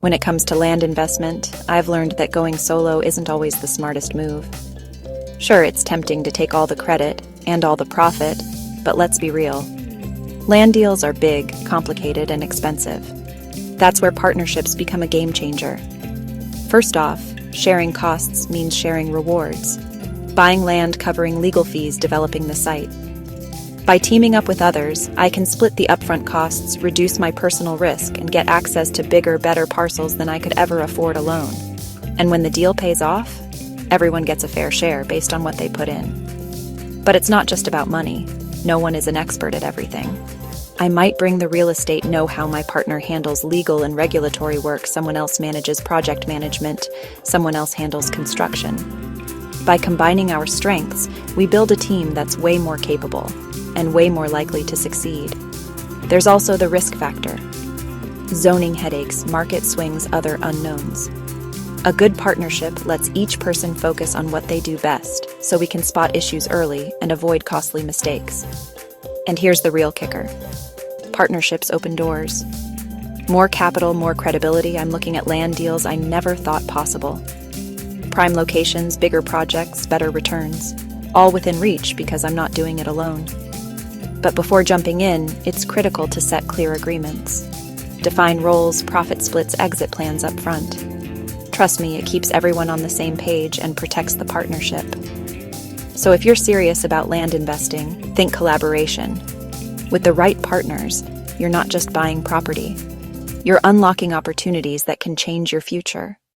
When it comes to land investment, I've learned that going solo isn't always the smartest move. Sure, it's tempting to take all the credit and all the profit, but let's be real. Land deals are big, complicated, and expensive. That's where partnerships become a game changer. First off, sharing costs means sharing rewards. Buying land, covering legal fees, developing the site. By teaming up with others, I can split the upfront costs, reduce my personal risk, and get access to bigger, better parcels than I could ever afford alone. And when the deal pays off, everyone gets a fair share based on what they put in. But it's not just about money. No one is an expert at everything. I might bring the real estate know-how, my partner handles legal and regulatory work, someone else manages project management, someone else handles construction. By combining our strengths, we build a team that's way more capable and way more likely to succeed. There's also the risk factor. Zoning headaches, market swings, other unknowns. A good partnership lets each person focus on what they do best, so we can spot issues early and avoid costly mistakes. And here's the real kicker. Partnerships open doors. More capital, more credibility. I'm looking at land deals I never thought possible. Prime locations, bigger projects, better returns. All within reach because I'm not doing it alone. But before jumping in, it's critical to set clear agreements. Define roles, profit splits, exit plans up front. Trust me, it keeps everyone on the same page and protects the partnership. So if you're serious about land investing, think collaboration. With the right partners, you're not just buying property. You're unlocking opportunities that can change your future.